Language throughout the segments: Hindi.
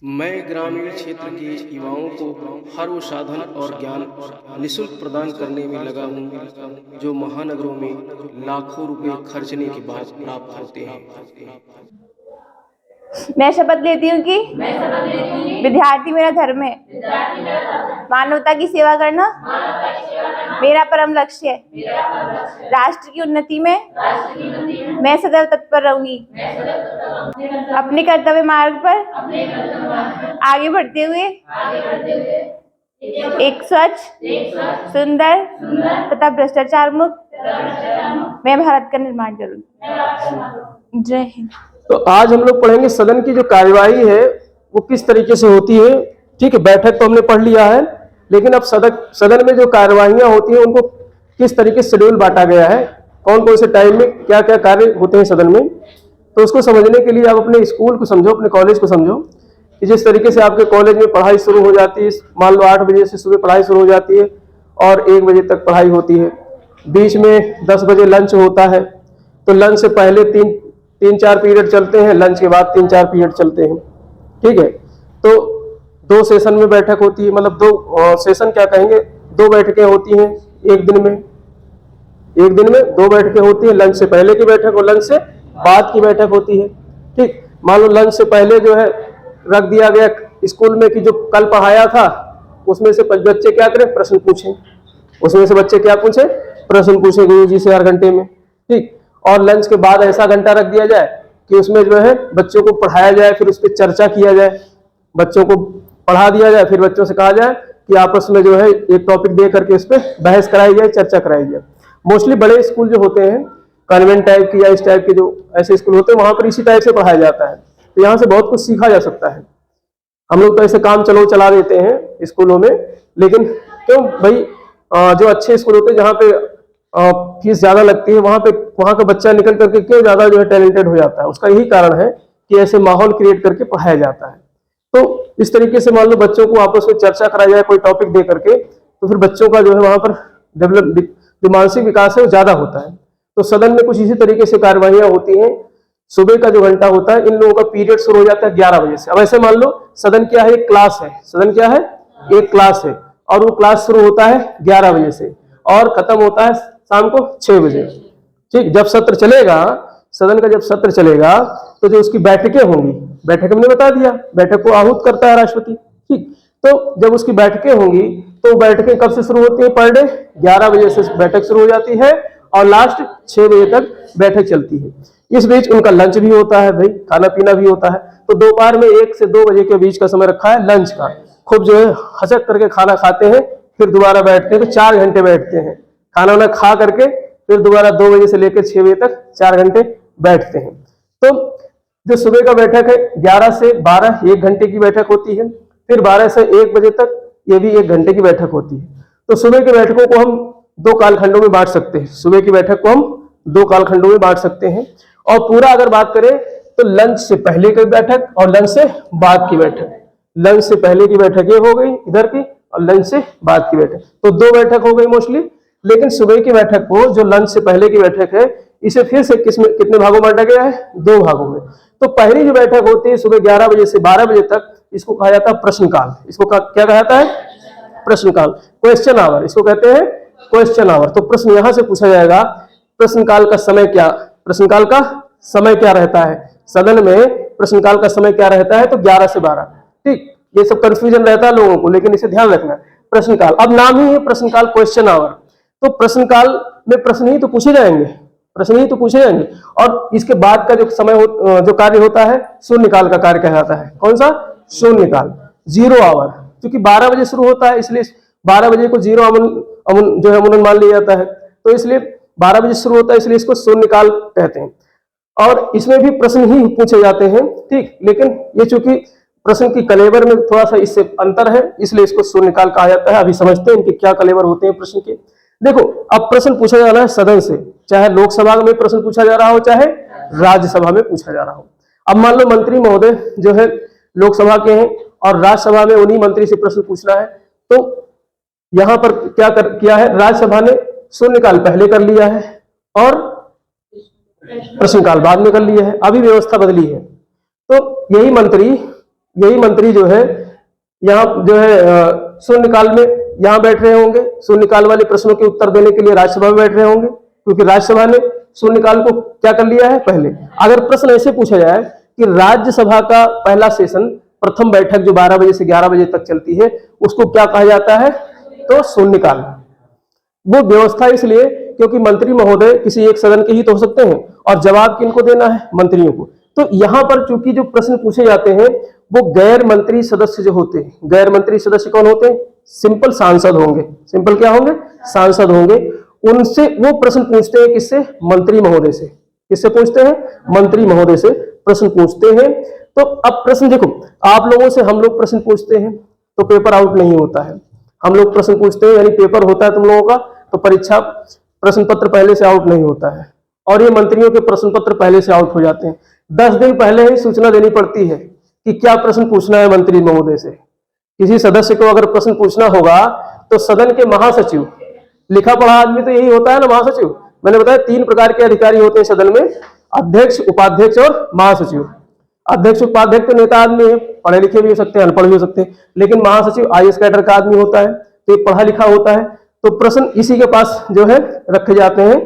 मैं ग्रामीण क्षेत्र के युवाओं को हर वो साधन और ज्ञान निःशुल्क प्रदान करने में लगा हूँ जो महानगरों में लाखों रुपए खर्चने के बाद प्राप्त होते हैं। मैं शपथ लेती हूँ कि विद्यार्थी मेरा धर्म है। मानवता की सेवा करना मेरा परम लक्ष्य है। राष्ट्र की उन्नति में मैं सदैव तत्पर रहूंगी। अपने कर्तव्य मार्ग पर आगे बढ़ते हुए एक स्वच्छ, सुंदर तथा भ्रष्टाचार मुक्त मैं भारत का निर्माण करूंगी। जय हिंद। तो आज हम लोग पढ़ेंगे सदन की जो कार्यवाही है वो किस तरीके से होती है। ठीक है, बैठक तो हमने पढ़ लिया है, लेकिन अब सदन में जो कार्यवाहियां होती हैं उनको किस तरीके से शेड्यूल बांटा गया है, कौन कौन से टाइम में क्या क्या कार्य होते हैं सदन में, तो उसको समझने के लिए आप अपने स्कूल को समझो, अपने कॉलेज को समझो कि जिस तरीके से आपके कॉलेज में पढ़ाई शुरू हो जाती है, मान लो 8 बजे से सुबह पढ़ाई शुरू हो जाती है और 1 बजे तक पढ़ाई होती है। बीच में 10 बजे लंच होता है, तो लंच से पहले 3-4 पीरियड चलते हैं, लंच के बाद 3-4 पीरियड चलते हैं। ठीक है, तो 2 सेशन में बैठक होती है, मतलब 2 सेशन क्या कहेंगे, 2 बैठकें होती हैं एक दिन में 2 बैठकें होती है। लंच से पहले की बैठक और लंच से बाद की बैठक होती है। ठीक, मान लो लंच से पहले जो है रख दिया गया स्कूल में कि जो कल पढ़ाया था उसमें से बच्चे क्या करें, प्रश्न पूछें। उसमें से बच्चे क्या पूछे, प्रश्न पूछे गुरुजी से 8 घंटे में। ठीक, और लंच के बाद ऐसा घंटा रख दिया जाए कि उसमें जो है बच्चों को पढ़ाया जाए, फिर उस पर चर्चा किया जाए। बच्चों को पढ़ा दिया जाए, फिर बच्चों से कहा जाए कि आपस में जो है एक टॉपिक दे करके उस पर बहस कराई जाए, चर्चा कराई जाए। मोस्टली बड़े स्कूल जो होते हैं, कॉन्वेंट टाइप के या इस टाइप के जो ऐसे स्कूल होते हैं, वहां पर इसी टाइप से पढ़ाया जाता है। तो यहाँ से बहुत कुछ सीखा जा सकता है। हम लोग तो ऐसे काम चला देते हैं स्कूलों में, लेकिन क्यों भाई, जो अच्छे स्कूल होते हैं जहाँ पे फीस ज्यादा लगती है, वहां का बच्चा निकल करके क्यों ज्यादा जो है टैलेंटेड हो जाता है। उसका यही कारण है कि ऐसे माहौल क्रिएट करके पढ़ाया जाता है। तो इस तरीके से मान लो बच्चों को आपस में चर्चा कराई जाए कोई टॉपिक दे करके, तो फिर बच्चों का जो है वहां पर जो मानसिक विकास है वो ज्यादा होता है। तो सदन में कुछ इसी तरीके से कार्यवाहियां होती हैं। सुबह का जो घंटा होता है, इन लोगों का पीरियड शुरू हो जाता है 11 बजे से। अब ऐसे मान लो सदन क्या है, एक क्लास है। सदन क्या है, एक क्लास है, और वो क्लास शुरू होता है 11 बजे से और खत्म होता है शाम को 6 बजे। ठीक, जब सत्र चलेगा, सदन का जब सत्र चलेगा, तो जो उसकी बैठकें होंगी, बैठक हमने बता दिया, बैठक को आहूत करता है राष्ट्रपति। ठीक, तो जब उसकी बैठकें होंगी तो बैठकें कब से शुरू होती है, पर डे 11 बजे से बैठक शुरू हो जाती है और लास्ट 6 बजे तक बैठक चलती है। इस बीच उनका लंच भी होता है, भाई खाना पीना भी होता है। तो दोपहर में 1 से 2 बजे के बीच का समय रखा है लंच का। खूब जो है हंसक करके खाना खाते हैं, फिर दोबारा बैठते हैं, तो 4 घंटे बैठते हैं। खाना वाना खा करके फिर दोबारा 2 बजे से लेकर 6 बजे तक 4 घंटे बैठते हैं। तो जो सुबह का बैठक है 11 से 12 1 घंटे की बैठक होती है। फिर 12 से 1 बजे तक ये भी 1 घंटे की बैठक होती है। तो सुबह की बैठकों को हम 2 कालखंडों में बांट सकते हैं। सुबह की बैठक को हम 2 कालखंडों में बांट सकते हैं। और पूरा अगर बात करें तो लंच से पहले की बैठक और लंच से बाद की बैठक। लंच से पहले की बैठक ये हो गई इधर की, और लंच से बाद की बैठक, तो 2 बैठक हो गई मोस्टली। लेकिन सुबह की बैठक को, जो लंच से पहले की बैठक है, इसे फिर से कितने भागों में बांटा गया है, 2 भागों में। तो पहली जो बैठक होती है सुबह 11 बजे से 12 बजे तक, इसको कहा जाता है प्रश्नकाल। इसको क्या कहा जाता है, प्रश्नकाल, क्वेश्चन आवर, इसको कहते हैं क्वेश्चन आवर। तो प्रश्न यहां से पूछा जाएगा। प्रश्नकाल का समय क्या, प्रश्नकाल का समय क्या रहता है सदन में, प्रश्नकाल का समय क्या रहता है, तो 11 से 12। ठीक, ये सब कंफ्यूजन रहता है लोगों को, लेकिन इसे ध्यान रखना। प्रश्नकाल, अब नाम ही है प्रश्नकाल, क्वेश्चन आवर। तो प्रश्नकाल में प्रश्न ही तो पूछे जाएंगे, प्रश्न ही तो पूछे जाएंगे। और इसके बाद का जो समय जो कार्य होता है, शून्यकाल का कार्य कहलाता है। कौन सा, शून्यकाल, 0 आवर। क्योंकि 12 बजे शुरू होता है, इसलिए 12 बजे को 0 जो है अमूमन मान लिया जाता है। तो इसलिए 12 बजे शुरू होता है, इसलिए इसको शून्यकाल कहते हैं। और इसमें भी प्रश्न ही पूछे जाते हैं। ठीक, लेकिन ये चूंकि प्रश्न की कलेवर में थोड़ा सा इससे अंतर है, इसलिए इसको शून्यकाल कहा जाता है। अभी समझते हैं इनके क्या कलेवर होते हैं प्रश्न के। देखो, अब प्रश्न पूछा जा रहा है सदन से, चाहे लोकसभा में प्रश्न पूछा जा रहा हो, चाहे राज्यसभा में पूछा जा रहा हो। अब मान लो मंत्री महोदय जो है लोकसभा के हैं और राज्यसभा में उन्हीं मंत्री से प्रश्न पूछना है, तो यहां पर क्या किया है, राज्यसभा ने शून्यकाल पहले कर लिया है और प्रश्नकाल बाद में कर लिया है। अभी व्यवस्था बदली है। तो यही मंत्री यही मंत्री जो है यहाँ जो है शून्यकाल में यहाँ बैठ रहे होंगे, शून्यकाल वाले प्रश्नों के उत्तर देने के लिए राज्यसभा में बैठ रहे होंगे, क्योंकि राज्यसभा ने शून्यकाल को क्या कर लिया है पहले। अगर प्रश्न ऐसे पूछा जाए कि राज्यसभा का पहला सेशन, प्रथम बैठक जो 12 बजे से 11 बजे तक चलती है, उसको क्या कहा जाता है, तो शून्यकाल। वो व्यवस्था इसलिए क्योंकि मंत्री महोदय किसी एक सदन के ही तो हो सकते हैं, और जवाब किनको देना है, मंत्रियों को। तो यहाँ पर चूंकि जो प्रश्न पूछे जाते हैं वो गैर मंत्री सदस्य जो होते हैं, गैर मंत्री सदस्य कौन होते हैं, सिंपल सांसद होंगे। सिंपल क्या होंगे, सांसद होंगे। उनसे वो प्रश्न पूछते हैं, किससे, मंत्री महोदय से। किससे पूछते हैं, मंत्री महोदय से प्रश्न पूछते हैं। तो अब प्रश्न देखो, आप लोगों से हम लोग प्रश्न पूछते हैं तो पेपर आउट नहीं होता है। हम लोग प्रश्न पूछते हैं यानी पेपर होता है तुम लोगों का, तो परीक्षा प्रश्न पत्र पहले से आउट नहीं होता है। और ये मंत्रियों के प्रश्न पत्र पहले से आउट हो जाते हैं। 10 दिन पहले ही सूचना देनी पड़ती है कि क्या प्रश्न पूछना है मंत्री महोदय से। किसी सदस्य को अगर प्रश्न पूछना होगा तो सदन के महासचिव, लिखा पढ़ा आदमी तो यही होता है ना, महासचिव। मैंने बताया 3 प्रकार के अधिकारी होते हैं सदन में, अध्यक्ष, उपाध्यक्ष और महासचिव। अध्यक्ष उपाध्यक्ष तो नेता आदमी है, पढ़े लिखे भी हो सकते हैं, अनपढ़ भी हो सकते हैं, लेकिन महासचिव IAS कैडर का आदमी होता है, तो ये पढ़ा लिखा होता है। तो प्रश्न इसी के पास जो है रखे जाते हैं,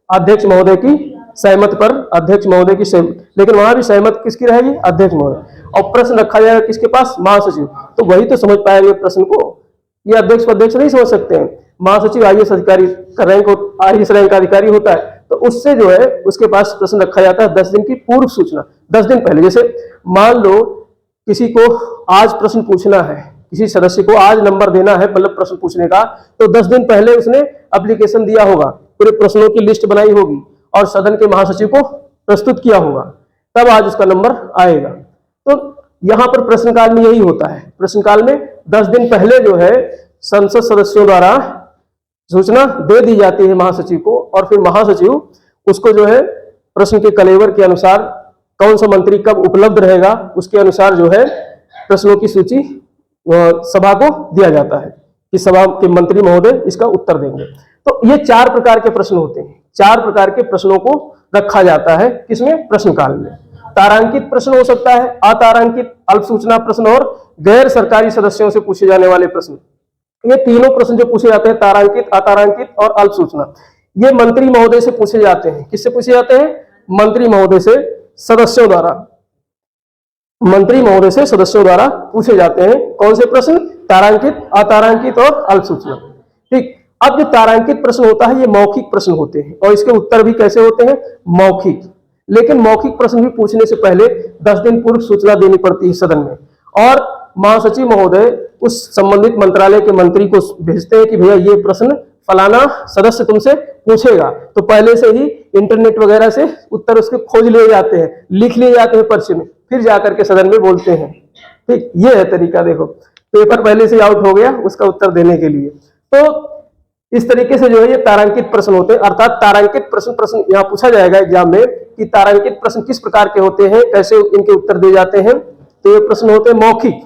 अध्यक्ष महोदय की सहमति पर, अध्यक्ष महोदय की सहमति, लेकिन वहां भी सहमति किसकी रहेगी, अध्यक्ष महोदय। और प्रश्न रखा जाएगा किसके पास, महासचिव। तो वही तो समझ पाएंगे प्रश्न को, ये अध्यक्ष अध्यक्ष नहीं समझ सकते हैं। महासचिव IAS अधिकारी का रैंक, IAS रैंक का अधिकारी होता है, तो उससे जो है उसके पास प्रश्न रखा जाता है 10 दिन की पूर्व सूचना, 10 दिन पहले। जैसे मान लो किसी को आज प्रश्न पूछना है, किसी सदस्य को आज नंबर देना है, मतलब प्रश्न पूछने का, तो 10 दिन पहले उसने एप्लीकेशन दिया होगा, पूरे प्रश्नों की लिस्ट बनाई होगी और सदन के महासचिव को प्रस्तुत किया होगा, तब आज उसका नंबर आएगा। तो यहाँ पर प्रश्नकाल में यही होता है। प्रश्नकाल में 10 दिन पहले जो है संसद सदस्यों द्वारा सूचना दे दी जाती है महासचिव को, और फिर महासचिव उसको जो है प्रश्न के कलेवर के अनुसार, कौन सा मंत्री कब उपलब्ध रहेगा उसके अनुसार जो है प्रश्नों की सूची सभा को दिया जाता है कि सभा के मंत्री महोदय इसका उत्तर देंगे। तो ये 4 प्रकार के प्रश्न होते हैं। 4 प्रकार के प्रश्नों को रखा जाता है किसमें, प्रश्नकाल में। तारांकित प्रश्न हो सकता है, अतारांकित, अल्प सूचना प्रश्न और गैर सरकारी सदस्यों से पूछे जाने वाले प्रश्न। ये तीनों प्रश्न जो पूछे जाते हैं, तारांकित, अतारांकित और अल्प सूचना, ये मंत्री महोदय से पूछे जाते हैं। किससे पूछे जाते हैं, मंत्री महोदय से सदस्यों द्वारा, मंत्री महोदय से सदस्यों द्वारा पूछे जाते हैं। कौन से प्रश्न, तारांकित, अतारांकित और अल्प सूचना। ठीक। अब जो तारांकित प्रश्न होता है ये मौखिक प्रश्न होते हैं, और इसके उत्तर भी कैसे होते हैं, मौखिक। लेकिन मौखिक प्रश्न भी पूछने से पहले 10 दिन पूर्व सूचना देनी पड़ती है सदन में, और महासचिव महोदय उस संबंधित मंत्रालय के मंत्री को भेजते हैं कि भैया ये प्रश्न फलाना सदस्य तुमसे पूछेगा। तो पहले से ही इंटरनेट वगैरह से उत्तर उसके खोज लिए जाते हैं, लिख लिए जाते हैं पर्चे में, फिर जाकर के सदन में बोलते हैं। ठीक, ये है तरीका। देखो, पेपर पहले से आउट हो गया उसका उत्तर देने के लिए। तो इस तरीके से जो है ये तारांकित प्रश्न होते हैं। अर्थात तारांकित प्रश्न यहाँ पूछा जाएगा एग्जाम में कि तारांकित प्रश्न किस प्रकार के होते हैं, कैसे इनके उत्तर दिए जाते हैं। तो ये प्रश्न होते हैं मौखिक,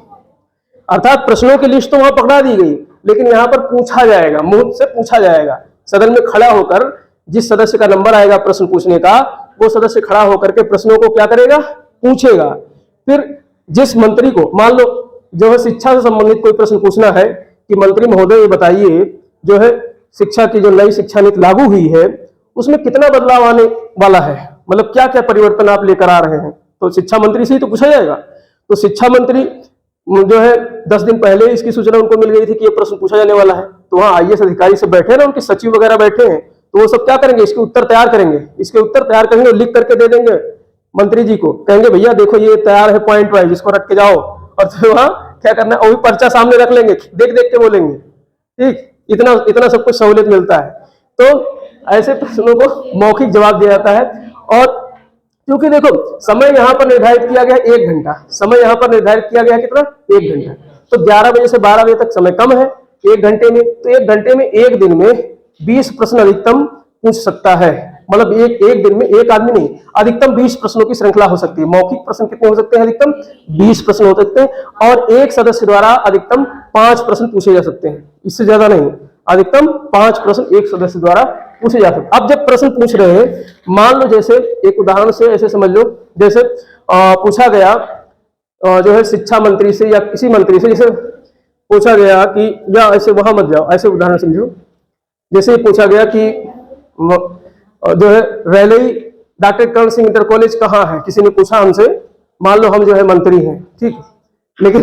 अर्थात प्रश्नों की लिस्ट तो वहां पकड़ा दी गई, लेकिन यहाँ पर पूछा जाएगा, मुंह से पूछा जाएगा। सदन में खड़ा होकर जिस सदस्य का नंबर आएगा प्रश्न पूछने का, वो सदस्य खड़ा होकर के प्रश्नों को क्या करेगा, पूछेगा। फिर जिस मंत्री को, मान लो जो है शिक्षा से संबंधित कोई प्रश्न पूछना है कि मंत्री महोदय ये बताइए, जो है शिक्षा की जो नई शिक्षा नीति लागू हुई है उसमें कितना बदलाव आने वाला है, मतलब क्या क्या परिवर्तन आप लेकर आ रहे हैं, तो शिक्षा मंत्री से ही तो पूछा जाएगा। तो शिक्षा मंत्री जो है 10 दिन पहले इसकी सूचना उनको मिल गई थी कि ये प्रश्न पूछा जाने वाला है। तो वहाँ IAS अधिकारी से बैठे ना, उनके सचिव वगैरह बैठे हैं, तो वो सब क्या करेंगे, इसके उत्तर तैयार करेंगे, इसके उत्तर तैयार करेंगे, लिख करके दे देंगे मंत्री जी को, कहेंगे भैया देखो ये तैयार है पॉइंट वाइज, इसको रट के जाओ। और तो वहाँ क्या करना है, वही पर्चा सामने रख लेंगे, देख देख के बोलेंगे। ठीक, इतना सब कुछ सहूलियत मिलता है। तो ऐसे प्रश्नों को मौखिक जवाब दिया जाता है। और क्योंकि देखो समय यहाँ पर निर्धारित किया गया 1 घंटा, समय यहाँ पर निर्धारित किया गया कितना, 1 घंटा। तो 11 बजे से 12 बजे तक समय कम है 1 घंटे में। तो 1 घंटे में, 1 दिन में 20 प्रश्न अधिकतम पूछ सकता है। मतलब एक दिन में एक आदमी नहीं, अधिकतम 20 प्रश्नों की श्रृंखला हो सकती है। मौखिक प्रश्न कितने हो सकते हैं, अधिकतम 20 प्रश्न हो सकते हैं। और एक सदस्य द्वारा अधिकतम 5 प्रश्न पूछे जा सकते हैं, इससे ज्यादा नहीं। अधिकतम 5 प्रश्न एक सदस्य द्वारा पूछे जा सकते हैं। अब जब प्रश्न पूछ रहे हैं, मान लो जैसे एक उदाहरण से ऐसे समझ लो, जैसे पूछा गया जो है शिक्षा मंत्री से या किसी मंत्री से जैसे पूछा गया कि, या ऐसे वहां मत जाओ, ऐसे उदाहरण समझो, जैसे पूछा गया कि जो है रेलई डॉक्टर कर्ण सिंह इंटर कॉलेज कहाँ है, किसी ने पूछा हमसे, मान लो हम जो है मंत्री हैं, ठीक, लेकिन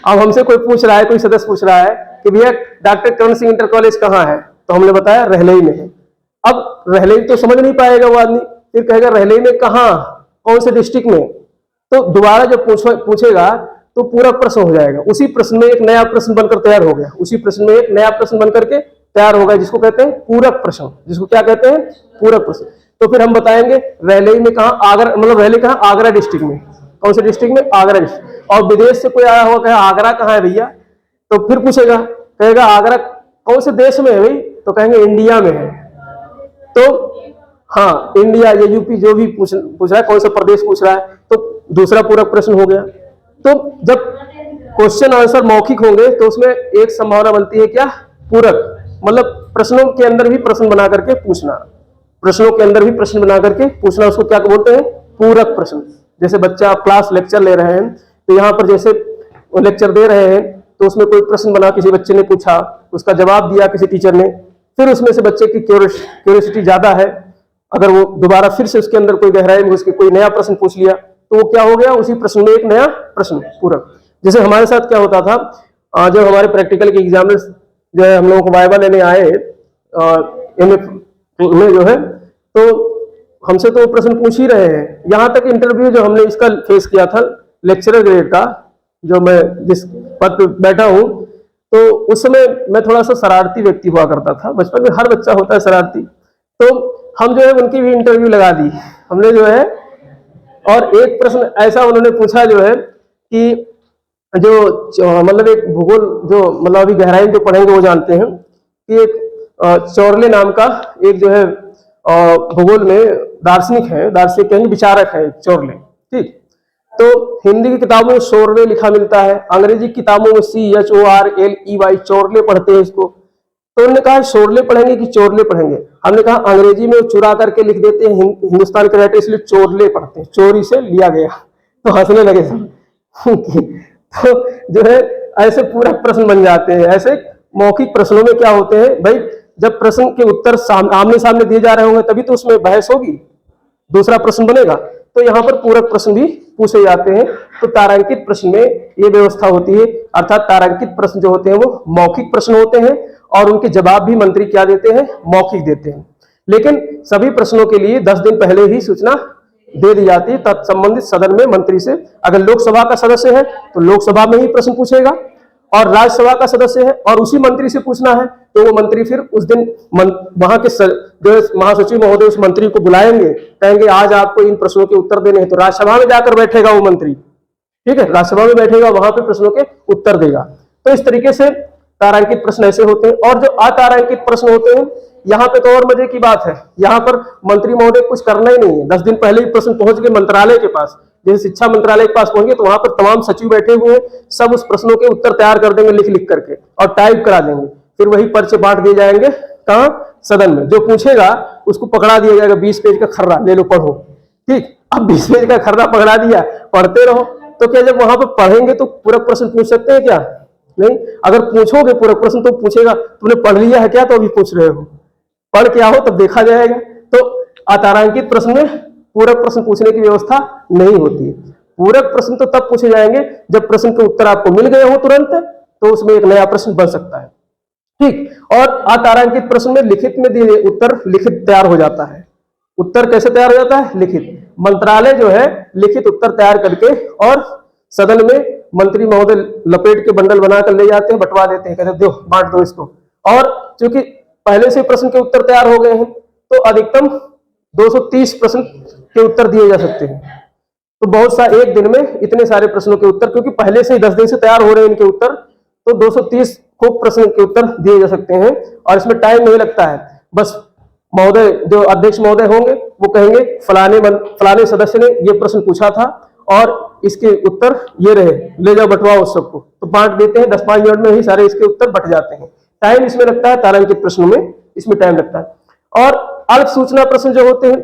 अब हमसे कोई पूछ रहा है, कोई सदस्य पूछ रहा है कि भैया डॉक्टर कर्ण सिंह इंटर कॉलेज कहाँ है, तो हमने बताया रहलई में है। अब रहलई तो समझ नहीं पाएगा वो आदमी, फिर कहेगा रहलई में कहाँ, कौन से डिस्ट्रिक्ट में, तो दोबारा जब पूछेगा तो पूरा प्रश्न हो जाएगा, उसी प्रश्न में एक नया प्रश्न बनकर तैयार हो गया, उसी प्रश्न में एक नया प्रश्न बनकर के तैयार होगा, जिसको कहते हैं पूरक प्रश्न, जिसको क्या कहते हैं, पूरक प्रश्न। तो फिर हम बताएंगे रहलई में कहाँ, आगरा, मतलब रहलई कहाँ, आगरा डिस्ट्रिक्ट में, कौन से डिस्ट्रिक्ट में, आगरा डिस्ट्रिक्ट। और विदेश से कोई आया हुआ कहे आगरा कहाँ है भैया, तो फिर पूछेगा, कहेगा आगरा कौन से देश में है भाई, तो कहेंगे इंडिया में है। तो हाँ, इंडिया या यूपी जो भी पूछ रहा है, कौन सा प्रदेश पूछ रहा है, तो दूसरा पूरक प्रश्न हो गया। तो जब क्वेश्चन आंसर मौखिक होंगे तो उसमें एक संभावना बनती है क्या, पूरक, मतलब प्रश्नों के अंदर भी प्रश्न बना करके पूछना, प्रश्नों के अंदर भी प्रश्न बना करके पूछना, उसको क्या बोलते हैं, पूरक प्रश्न। जैसे बच्चा क्लास लेक्चर ले रहे हैं, तो यहाँ पर जैसे लेक्चर दे रहे हैं, तो उसमें कोई प्रश्न बना, किसी बच्चे ने पूछा, उसका जवाब दिया किसी टीचर ने, फिर उसमें से बच्चे की क्यूरियोसिटी ज्यादा है, अगर वो दोबारा फिर से उसके अंदर कोई गहराई में उसके कोई नया प्रश्न पूछ लिया, तो वो क्या हो गया, उसी प्रश्न में एक नया प्रश्न, पूरक। जैसे हमारे साथ क्या होता था, जब हमारे प्रैक्टिकल के एग्जाम जो है हम लोगों को वाइवा लेने आए MA में जो है, तो हमसे तो प्रश्न पूछ ही रहे हैं। यहाँ तक इंटरव्यू जो हमने इसका फेस किया था लेक्चरर ग्रेड का, जो मैं जिस पद पे बैठा हूँ, तो उस समय मैं थोड़ा सा शरारती व्यक्ति हुआ करता था, बचपन में हर बच्चा होता है शरारती, तो हम जो है उनकी भी इंटरव्यू लगा दी हमने जो है। और एक प्रश्न ऐसा उन्होंने पूछा जो है कि जो मतलब एक भूगोल, जो मतलब अभी गहराई जो पढ़ेंगे वो जानते हैं कि एक चौरले नाम का एक जो है भूगोल में दार्शनिक है, दार्शनिक कहेंगे, विचारक है चौरले, ठीक। तो हिंदी की किताबों में शोरले लिखा मिलता है, अंग्रेजी किताबों में CHORLEY, चौरले पढ़ते हैं इसको। तो उन्होंने कहा शोरले पढ़ेंगे कि चोरले पढ़ेंगे, हमने कहा अंग्रेजी में चुरा करके लिख देते हैं हिंदुस्तान के राइटर, इसलिए चोरले पढ़ते हैं, चोरी से लिया गया। तो हंसने लगे सब। तो जो है ऐसे पूरा प्रश्न बन जाते हैं। ऐसे मौखिक प्रश्नों में क्या होते हैं भाई, जब प्रश्न के उत्तर आमने सामने दिए जा रहे होंगे तभी तो उसमें बहस होगी, दूसरा प्रश्न बनेगा। तो यहाँ पर पूरक प्रश्न भी पूछे जाते हैं। तो तारांकित प्रश्न में ये व्यवस्था होती है, अर्थात तारांकित प्रश्न जो होते हैं वो मौखिक प्रश्न होते हैं और उनके जवाब भी मंत्री क्या देते हैं, मौखिक देते हैं। लेकिन सभी प्रश्नों के लिए 10 दिन पहले ही सूचना दे दी जाती है तत्संबंधित सदन में मंत्री से। अगर लोकसभा का सदस्य है तो लोकसभा में ही प्रश्न पूछेगा, और राज्यसभा का सदस्य है और उसी मंत्री से पूछना है तो वो मंत्री फिर उस दिन वहां के जो महासचिव महोदय उस मंत्री को बुलाएंगे, कहेंगे आज आपको इन प्रश्नों के उत्तर देने हैं, तो राज्यसभा में जाकर बैठेगा वो मंत्री, ठीक है, राज्यसभा में बैठेगा, वहां पे प्रश्नों के उत्तर देगा। तो इस तरीके से तारांकित प्रश्न ऐसे होते हैं। और जो अतारांकित प्रश्न होते हैं, यहाँ पे तो और मजे की बात है, यहाँ पर मंत्री महोदय कुछ करना ही नहीं है, 10 दिन पहले ही प्रश्न पहुंच गए मंत्रालय के पास। जैसे शिक्षा मंत्रालय के पास पहुंचे तो वहां पर तमाम सचिव बैठे हुए हैं, सब उस प्रश्नों के उत्तर तैयार कर देंगे लिख करके और टाइप करा देंगे, फिर वही पर्चे बांट दिए जाएंगे कहाँ, सदन में। जो पूछेगा उसको पकड़ा दिया जाएगा, 20 पेज का खर्रा ले लो पढ़ो, ठीक। अब 20 पेज का खर्रा पकड़ा दिया, पढ़ते रहो। तो क्या जब वहां पर पढ़ेंगे तो पूरक प्रश्न पूछ सकते हैं क्या? नहीं। अगर पूछोगे पूरक प्रश्न तो पूछेगा तुमने पढ़ लिया है क्या, तो अभी पूछ रहे हो, पढ़ क्या हो तब देखा जाएगा। तो अतारांकित प्रश्न में पूरक प्रश्न पूछने की व्यवस्था नहीं होती है। पूरक प्रश्न तो तब पूछे जाएंगे जब प्रश्न के उत्तर आपको मिल गए हो तुरंत, तो उसमें एक नया प्रश्न बन सकता है, ठीक। और अतारांकित प्रश्न में लिखित में दिए उत्तर लिखित तैयार हो जाता है। उत्तर कैसे तैयार हो जाता है? लिखित। मंत्रालय जो है लिखित उत्तर तैयार करके और सदन में मंत्री महोदय लपेट के बंडल बनाकर ले जाते हैं, बंटवा देते हैं, कहते दो बांट दो इसको। और चूंकि पहले से प्रश्न के उत्तर तैयार हो गए हैं तो अधिकतम 230 प्रश्न के उत्तर दिए जा सकते हैं। तो बहुत सा एक दिन में इतने सारे प्रश्नों के उत्तर, क्योंकि पहले से ही 10 दिन से तैयार हो रहे हैं इनके उत्तर, तो 230 खूब प्रश्न के उत्तर दिए जा सकते हैं और इसमें टाइम नहीं लगता है। बस महोदय जो अध्यक्ष महोदय होंगे वो कहेंगे फलाने सदस्य ने ये प्रश्न पूछा था और इसके उत्तर ये रहे, ले जाओ बंटवाओ उस सबको, तो बांट देते हैं। 10-5 मिनट में ही सारे इसके उत्तर बट जाते हैं। टाइम इसमें लगता है, तारांकित प्रश्नों में इसमें टाइम लगता है। और अल्प सूचना प्रश्न जो होते हैं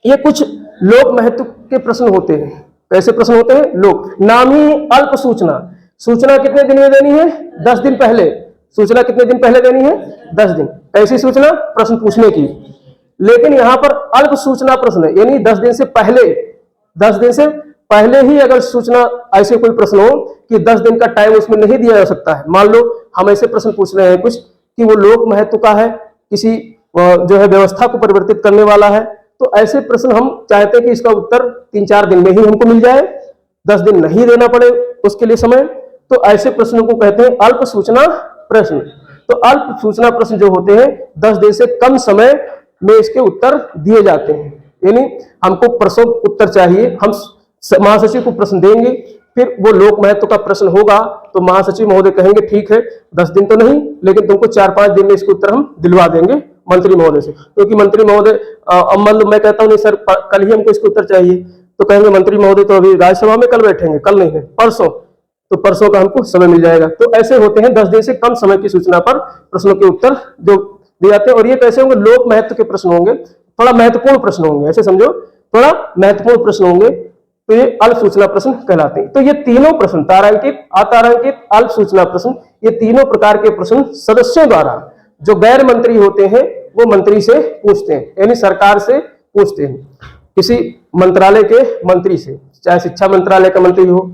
ये कुछ लोक महत्व के प्रश्न होते हैं। कैसे प्रश्न होते हैं? लोक। नाम ही अल्प सूचना। सूचना कितने दिन में देनी है? 10 दिन पहले। सूचना कितने दिन पहले देनी है? 10 दिन। कैसी सूचना? प्रश्न पूछने की। लेकिन यहां पर अल्प सूचना प्रश्न, यानी 10 दिन से पहले, 10 दिन से पहले ही अगर सूचना, ऐसे कोई प्रश्न हो कि 10 दिन का टाइम उसमें नहीं दिया जा सकता है। मान लो हम ऐसे प्रश्न पूछ रहे हैं कुछ कि वो लोक महत्व का है, किसी जो है व्यवस्था को परिवर्तित करने वाला है, तो ऐसे प्रश्न हम चाहते हैं कि इसका उत्तर 3-4 दिन में ही हमको मिल जाए, 10 दिन नहीं देना पड़े उसके लिए समय। तो ऐसे प्रश्नों को कहते हैं अल्प सूचना प्रश्न। तो अल्प सूचना प्रश्न जो होते हैं 10 दिन से कम समय में इसके उत्तर दिए जाते हैं। यानी हमको प्रश्नों उत्तर चाहिए, हम महासचिव को प्रश्न देंगे, फिर वो लोक महत्व का प्रश्न होगा तो महासचिव महोदय कहेंगे ठीक है 10 दिन तो नहीं, लेकिन तुमको 4-5 दिन में इसके उत्तर हम दिलवा देंगे मंत्री महोदय से। क्योंकि मंत्री महोदय, अब मान लो मैं कहता हूँ नहीं सर कल ही हमको इसके उत्तर चाहिए, तो कहेंगे मंत्री महोदय तो अभी राज्यसभा में कल बैठेंगे, कल नहीं है परसों, तो परसों का हमको समय मिल जाएगा। तो ऐसे होते हैं 10 दिन से कम समय की सूचना पर प्रश्नों के उत्तर जो दिए जाते हैं। और ये कैसे होंगे? लोक महत्व के प्रश्न होंगे, थोड़ा महत्वपूर्ण प्रश्न होंगे, ऐसे समझो थोड़ा महत्वपूर्ण प्रश्न होंगे, तो ये अल्प सूचना प्रश्न कहलाते हैं। तो ये तीनों प्रश्न, तारांकित, अतारांकित, अल्प सूचना प्रश्न, ये तीनों प्रकार के प्रश्न सदस्यों द्वारा, जो गैर मंत्री होते हैं वो मंत्री से पूछते हैं, यानी सरकार से पूछते हैं, किसी मंत्रालय के मंत्री से, चाहे शिक्षा मंत्रालय का मंत्री हो,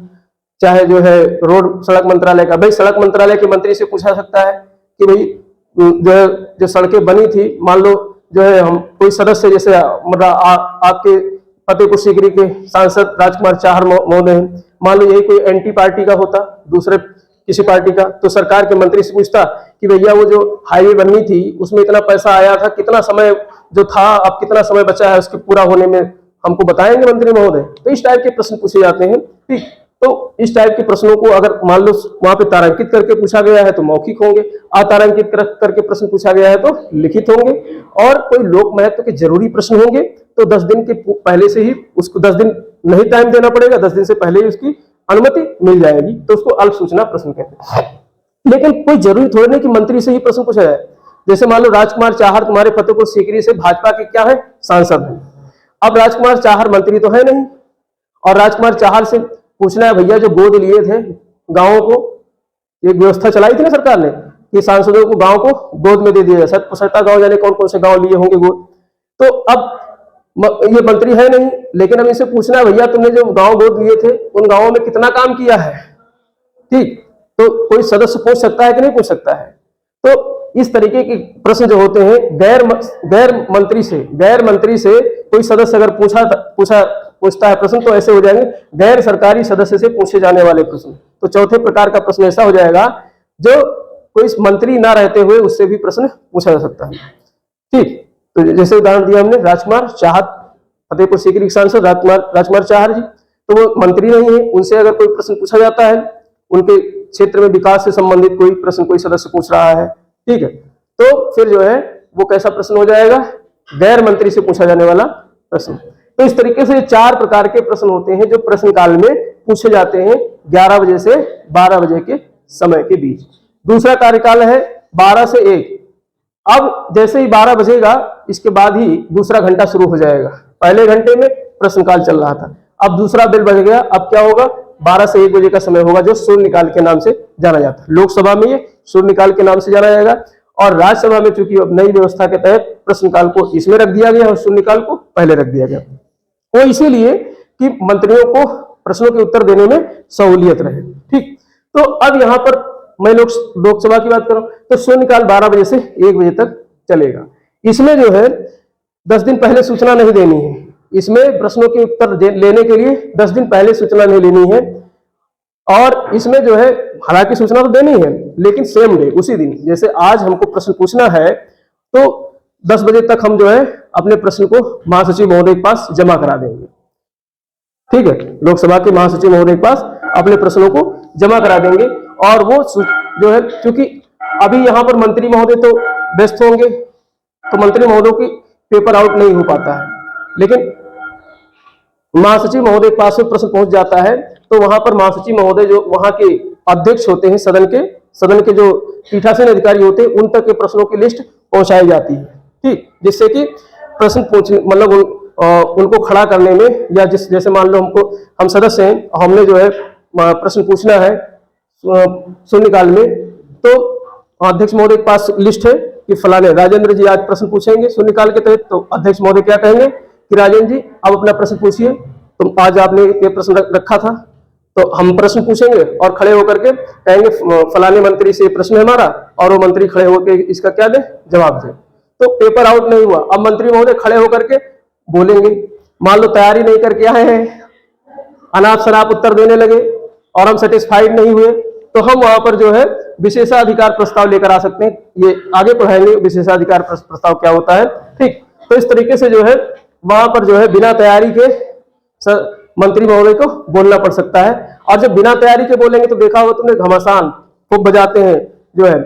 चाहे जो है रोड सड़क मंत्रालय का। भाई सड़क मंत्रालय के मंत्री से पूछा सकता है कि भाई जो सड़कें बनी थी, मान लो जो है हम कोई सदस्य, जैसे मतलब आपके फतेहपुर सीकरी के सांसद राजकुमार चाहर महोदय हैं, मान लो यही कोई एंटी पार्टी का होता, दूसरे किसी पार्टी का, तो सरकार के मंत्री से पूछता कि भैया वो जो हाईवे बननी थी उसमें इतना पैसा आया था, कितना समय जो था, अब कितना समय बचा है उसके पूरा होने में, हमको बताएंगे मंत्री महोदय। तो इस टाइप के प्रश्न पूछे जाते हैं। ठीक, तो इस टाइप के प्रश्नों को अगर मान लो वहां पे तारांकित करके पूछा गया है तो मौखिक होंगे, अतारांकित करके प्रश्न पूछा गया है तो लिखित होंगे, और कोई लोक महत्व के जरूरी प्रश्न होंगे तो 10 दिन के पहले से ही उसको 10 दिन नहीं टाइम देना पड़ेगा, 10 दिन से पहले ही उसकी अनुमति मिल जाएगी, तो उसको अल्प सूचना प्रश्न कहते हैं। लेकिन कोई जरूरी थोड़ी नहीं कि मंत्री से ही प्रश्न पूछा जाए। जैसे मान लो राजकुमार चाहर तुम्हारे फतेहपुर सीकरी से भाजपा के क्या है, सांसद है। अब राजकुमार चाहर मंत्री तो है नहीं, और राजकुमार चाहर से पूछना है भैया जो गोद लिए थे गांवों को, एक व्यवस्था चलाई थी ना सरकार ने कि सांसदों को गांव को गोद में दे दिया जाए, 70 गांव, जाने कौन कौन से गांव लिए होंगे गोद। तो अब ये मंत्री है नहीं, लेकिन अब इनसे पूछना है भैया तुमने जो गांव गोद लिए थे उन गांवों में कितना काम किया है। ठीक, तो कोई सदस्य पूछ सकता है कि नहीं पूछ सकता है। तो इस तरीके के प्रश्न जो होते हैं गैर मंत्री से कोई सदस्य अगर पूछता है प्रश्न, तो ऐसे हो जाएंगे गैर सरकारी सदस्य से पूछे जाने वाले प्रश्न। तो चौथे प्रकार का प्रश्न ऐसा हो जाएगा जो कोई मंत्री ना रहते हुए उससे भी प्रश्न पूछा जा सकता है। ठीक, तो जैसे उदाहरण दिया हमने राजकुमार चाहर, फतेहपुर सीकरी के सांसद राजकुमार चाहर जी, तो वो मंत्री नहीं है, उनसे अगर कोई प्रश्न पूछा जाता है, उनके क्षेत्र में विकास से संबंधित कोई प्रश्न कोई सदस्य पूछ रहा है, ठीक है, तो फिर जो है वो कैसा प्रश्न हो जाएगा, गैर मंत्री से पूछा जाने वाला प्रश्न। तो इस तरीके से 4 प्रकार के प्रश्न होते हैं जो प्रश्नकाल में पूछे जाते हैं 11 बजे से 12 बजे के समय के बीच। दूसरा कार्यकाल है 12 से 1। अब जैसे ही 12 बजेगा इसके बाद ही दूसरा घंटा शुरू हो जाएगा। पहले घंटे में प्रश्नकाल चल रहा था, अब दूसरा बेल बज गया, अब क्या होगा, 12 से 1 बजे का समय होगा जो शून्यकाल के नाम से जाना जाता है। लोकसभा में ये शून्यकाल के नाम से जाना जाएगा, और राज्यसभा में चूंकि अब नई व्यवस्था के तहत प्रश्नकाल को इसमें रख दिया गया और शून्यकाल को पहले रख दिया गया, वो इसीलिए कि मंत्रियों को प्रश्नों के उत्तर देने में सहूलियत रहे। ठीक, तो अब यहाँ पर मैं लोकसभा की बात करूं तो शून्यकाल 12 बजे से 1 बजे तक चलेगा। इसमें जो है 10 दिन पहले सूचना नहीं देनी है, इसमें प्रश्नों के उत्तर लेने के लिए 10 दिन पहले सूचना नहीं लेनी है, और इसमें जो है हालांकि सूचना तो देनी है लेकिन सेम डे, उसी दिन, जैसे आज हमको प्रश्न पूछना है तो 10 बजे तक हम जो है अपने प्रश्न को महासचिव महोदय के पास जमा करा देंगे। ठीक है, लोकसभा के महासचिव महोदय के पास अपने प्रश्नों को जमा करा देंगे, और वो जो है क्योंकि अभी यहाँ पर मंत्री महोदय तो व्यस्त होंगे तो मंत्री महोदय की पेपर आउट नहीं हो पाता है, लेकिन महासचिव महोदय के पास में प्रश्न पहुंच जाता है तो वहां पर महासचिव महोदय जो वहां के अध्यक्ष होते हैं, सदन के जो पीठासीन अधिकारी होते हैं, उन तक के प्रश्नों की लिस्ट पहुंचाई जाती है। ठीक, जिससे कि प्रश्न मतलब उनको खड़ा करने में, या जैसे मान लो हम सदस्य हैं, हमने जो है प्रश्न पूछना है शून्यकाल में, तो अध्यक्ष महोदय के पास लिस्ट है कि फलाने राजेंद्र जी आज प्रश्न पूछेंगे शून्यकाल के तहत, तो अध्यक्ष महोदय क्या कहेंगे कि राजेंद्र जी आप अपना प्रश्न पूछिए, तो आज आपने ये प्रश्न रखा था, तो हम प्रश्न पूछेंगे और खड़े होकर के कहेंगे फलाने मंत्री से प्रश्न है हमारा, और वो मंत्री खड़े होकर इसका क्या दे, जवाब दे। तो पेपर आउट नहीं हुआ। अब मंत्री महोदय खड़े होकर के बोलेंगे, मान लो तैयारी नहीं करके आए हैं, अनाप शनाप उत्तर देने लगे और हम सेटिस्फाइड नहीं हुए, तो हम वहां पर जो है विशेषाधिकार प्रस्ताव लेकर आ सकते हैं। ये आगे पढ़ाएंगे विशेषाधिकार प्रस्ताव क्या होता है, ठीक। तो इस तरीके से जो है वहां पर जो है बिना तैयारी के मंत्री महोदय को बोलना पड़ सकता है। और जब बिना तैयारी के बोलेंगे तो देखा होगा तुमने, घमासान खूब बजाते हैं, जो है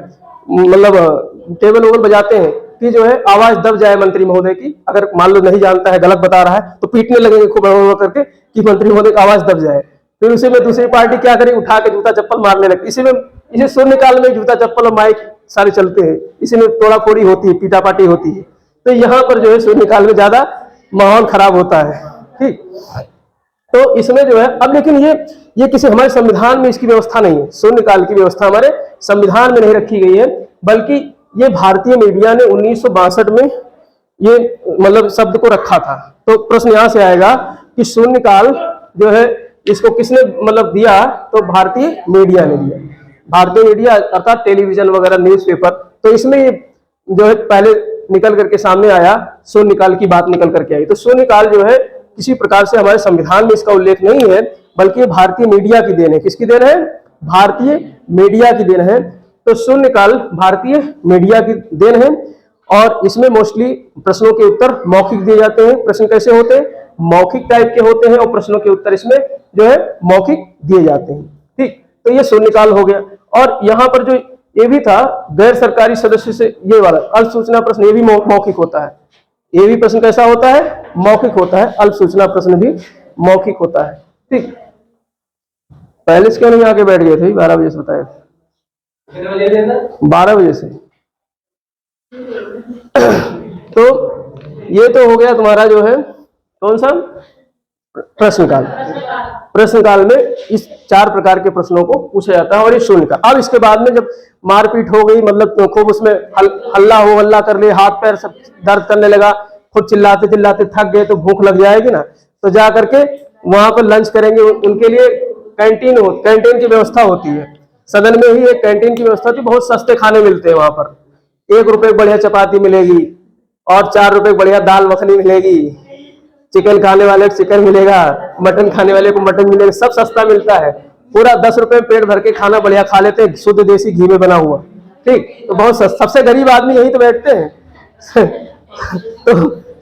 मतलब टेबल वोबल बजाते हैं कि जो है आवाज दब जाए मंत्री महोदय की, अगर मान लो नहीं जानता है, गलत बता रहा है, तो पीटने लगेंगे खूब करके कि मंत्री महोदय की आवाज दब जाए। फिर उसी में दूसरी पार्टी क्या करे, उठा के जूता चप्पल मारने लगती। इसे शून्यकाल में जूता चप्पल और माइक सारे चलते हैं, इसी में तोड़ा फोड़ी होती है, पीटापाटी होती है। तो यहाँ पर जो है शून्यकाल में ज्यादा माहौल खराब होता है, ठीक। तो इसमें जो है अब, लेकिन ये किसी हमारे संविधान में इसकी व्यवस्था नहीं है, शून्यकाल की व्यवस्था हमारे संविधान में नहीं रखी गई है, बल्कि ये भारतीय मीडिया ने 1962 में ये मतलब शब्द को रखा था। तो प्रश्न यहां से आएगा कि शून्यकाल जो है इसको किसने मतलब दिया, तो भारतीय मीडिया ने दिया। भारतीय मीडिया अर्थात टेलीविजन वगैरह, न्यूज़पेपर, तो इसमें ये जो है पहले निकल करके सामने आया, शून्यकाल की बात निकल करके आई। तो शून्यकाल जो है किसी प्रकार से हमारे संविधान में इसका उल्लेख नहीं है, बल्कि ये भारतीय मीडिया की देन है। किसकी देन है? भारतीय मीडिया की देन है। तो शून्यकाल भारतीय मीडिया की देन है, और इसमें मोस्टली प्रश्नों के उत्तर मौखिक दिए जाते हैं। प्रश्न कैसे होते हैं? मौखिक टाइप के होते हैं, और प्रश्नों के उत्तर इसमें जो है मौखिक दिए जाते हैं, ठीक। तो ये शून्यकाल हो गया। और यहाँ पर जो ये भी था गैर सरकारी सदस्य से, ये वाला अल्प सूचना प्रश्न, ये भी मौखिक होता है। ये भी प्रश्न कैसा होता है? मौखिक होता है। अल्प सूचना प्रश्न भी मौखिक होता है, ठीक। पहले से क्यों नहीं आके बैठ गए थे? 12 बजे से बताया था, 12 बजे से। तो ये तो हो गया तुम्हारा जो है कौन सा प्रश्नकाल। प्रश्नकाल में इस 4 प्रकार के प्रश्नों को पूछा जाता है, और ये शून्यकाल। अब इसके बाद में जब मारपीट हो गई, मतलब तो खूब उसमें हल्ला हो हल्ला कर ले, हाथ पैर सब दर्द करने लगा, खुद चिल्लाते चिल्लाते थक गए, तो भूख लग जाएगी ना, तो जा करके वहां पर लंच करेंगे। उनके लिए कैंटीन की व्यवस्था होती है। सदन में ही एक कैंटीन की व्यवस्था होती है, बहुत सस्ते खाने मिलते हैं वहां पर। 1 रुपए बढ़िया चपाती मिलेगी, और 4 रुपए बढ़िया दाल मखनी मिलेगी, चिकन खाने वाले को चिकन मिलेगा, मटन खाने वाले को मटन मिलेगा, सब सस्ता मिलता है। पूरा 10 रुपए पेट भर के खाना बढ़िया खा लेते हैं, शुद्ध देसी घी में बना हुआ, ठीक। तो बहुत सबसे गरीब आदमी यहीं तो बैठते हैं तो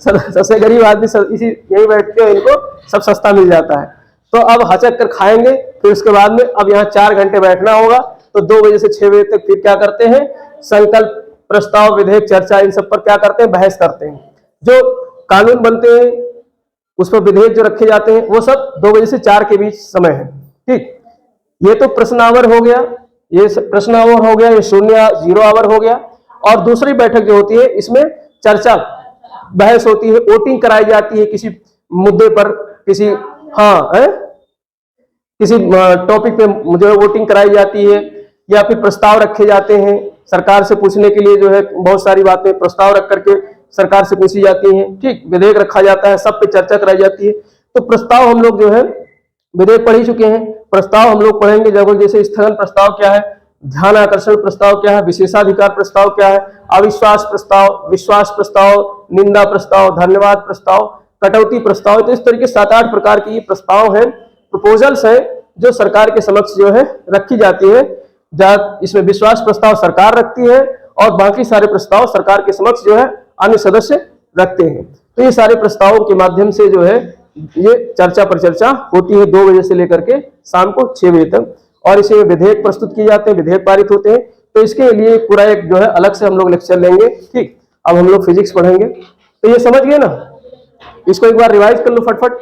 सबसे गरीब आदमी इसी यही बैठते हैं, इनको सब सस्ता मिल जाता है। तो अब हचक कर खाएंगे। फिर उसके बाद में अब यहाँ 4 घंटे बैठना होगा, तो 2 बजे से 6 बजे तक फिर क्या करते हैं? संकल्प, प्रस्ताव, विधेयक, चर्चा, इन सब पर क्या करते हैं? बहस करते हैं। जो कानून बनते हैं, उस पर विधेयक जो रखे जाते हैं, वो सब 2 बजे से 4 के बीच समय है, ठीक। ये तो प्रश्न आवर हो गया, ये प्रश्न आवर हो गया, ये 0 आवर हो गया। और दूसरी बैठक जो होती है, इसमें चर्चा बहस होती है, वोटिंग कराई जाती है किसी मुद्दे पर, किसी किसी टॉपिक पे जो है वोटिंग कराई जाती है, या फिर प्रस्ताव रखे जाते हैं सरकार से पूछने के लिए। जो है बहुत सारी बातें प्रस्ताव रख करके सरकार से पूछी जाती हैं, ठीक। विधेयक रखा जाता है, सब पे चर्चा कराई जाती है। तो प्रस्ताव हम लोग जो है विधेयक पढ़ ही चुके हैं, प्रस्ताव हम लोग पढ़ेंगे। जैसे स्थगन प्रस्ताव क्या है, ध्यान आकर्षण प्रस्ताव क्या है, विशेषाधिकार प्रस्ताव क्या है, अविश्वास प्रस्ताव, विश्वास प्रस्ताव, निंदा प्रस्ताव, धन्यवाद प्रस्ताव, कटौती प्रस्ताव। तो इस तरीके 7-8 प्रकार की प्रस्ताव है, प्रपोजल्स है, जो सरकार के समक्ष जो है रखी जाती है। इसमें विश्वास प्रस्ताव सरकार रखती है, और बाकी सारे प्रस्ताव सरकार के समक्ष जो है अन्य सदस्य रखते हैं। तो ये सारे प्रस्तावों के माध्यम से जो है ये चर्चा पर चर्चा होती है 2 बजे से लेकर के शाम को 6 बजे तक, और इसे विधेयक प्रस्तुत किए जाते हैं, विधेयक पारित होते हैं। तो इसके लिए पूरा एक जो है अलग से हम लोग लेक्चर लेंगे, ठीक। अब हम लोग फिजिक्स पढ़ेंगे। तो ये समझ गए ना, इसको एक बार रिवाइज कर लो फटफट।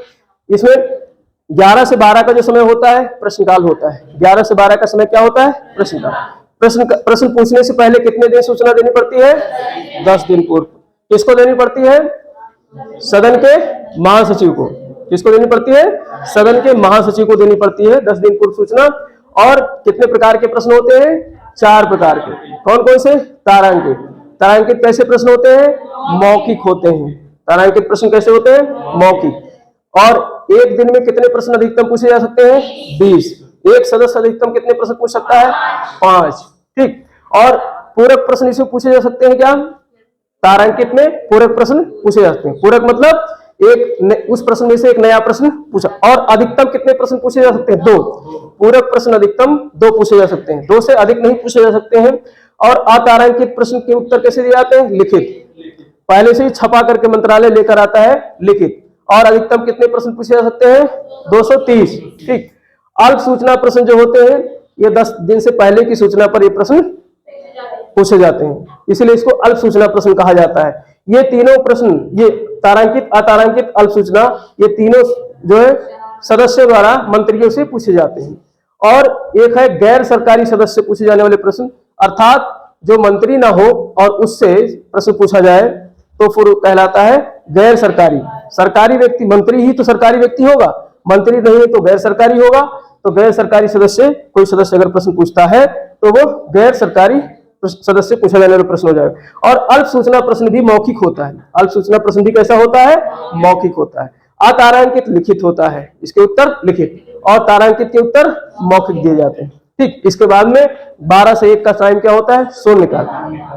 इसमें 11 से 12 का जो समय होता है प्रश्नकाल होता है। 11 से 12 का समय क्या होता है? प्रश्नकाल। प्रश्न पूछने से पहले कितने दिन सूचना देनी पड़ती है? 10 दिन पूर्व। किसको देनी पड़ती है? सदन के महासचिव को। किसको देनी पड़ती है? सदन के महासचिव को देनी पड़ती है 10 दिन पूर्व सूचना। और कितने प्रकार के प्रश्न होते हैं? 4 प्रकार के। कौन कौन से? तारांकित। तारांकित कैसे प्रश्न होते हैं? मौखिक होते हैं। तारांकित प्रश्न कैसे होते हैं? मौखिक। और एक दिन में कितने प्रश्न अधिकतम पूछे जा सकते हैं? 20। एक सदस्य अधिकतम कितने प्रश्न पूछ सकता है? 5। ठीक। और पूरक प्रश्न इसमें पूछे जा सकते हैं क्या? तारांकित में पूरक प्रश्न पूछे जा सकते हैं। पूरक मतलब उस प्रश्न में से एक नया प्रश्न पूछा। और अधिकतम कितने प्रश्न पूछे जा सकते हैं? 2। पूरक प्रश्न अधिकतम 2 पूछे जा सकते हैं, 2 से अधिक नहीं पूछे जा सकते हैं। और अतारांकित प्रश्न के उत्तर कैसे दिए जाते हैं? लिखित। पहले से ही छपा करके मंत्रालय लेकर आता है लिखित। और अधिकतम कितने प्रश्न पूछे जा सकते हैं? 230। ठीक। अल्प सूचना प्रश्न जो होते हैं ये 10 दिन से पहले की सूचना पर ये प्रश्न पूछे जाते हैं, इसलिए इसको अल्प सूचना प्रश्न कहा जाता है। ये तीनों प्रश्न, ये तारांकित, अतारांकित, अल्प सूचना, ये तीनों जो है सदस्यों द्वारा मंत्रियों से पूछे जाते हैं। और एक है गैर सरकारी सदस्य से पूछे जाने वाले प्रश्न, अर्थात जो मंत्री ना हो और उससे प्रश्न पूछा जाए तो फिर कहलाता है गैर सरकारी। सरकारी व्यक्ति, मंत्री ही तो सरकारी व्यक्ति होगा, मंत्री नहीं है तो गैर सरकारी होगा। तो गैर सरकारी सदस्य, कोई सदस्य अगर प्रश्न पूछता है तो वो गैर सरकारी सदस्य पूछा जाने वाला प्रश्न हो जाएगा। और अल्प सूचना प्रश्न भी मौखिक होता है। अल्प सूचना प्रश्न भी कैसा होता है? मौखिक होता है। अतारांकित लिखित होता है, इसके उत्तर लिखित, और तारांकित के उत्तर मौखिक दिए जाते हैं। ठीक। इसके बाद में 12 से 1 का टाइम क्या होता है? शून्यकाल।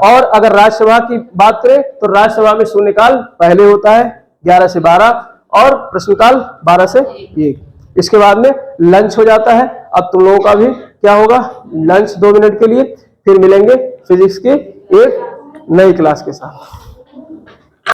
और अगर राज्यसभा की बात करें तो राज्यसभा में शून्यकाल पहले होता है 11 से 12 और प्रश्नकाल 12 से 1। इसके बाद में लंच हो जाता है। अब तुम लोगों का भी क्या होगा? लंच 2 मिनट के लिए। फिर मिलेंगे फिजिक्स के एक नई क्लास के साथ।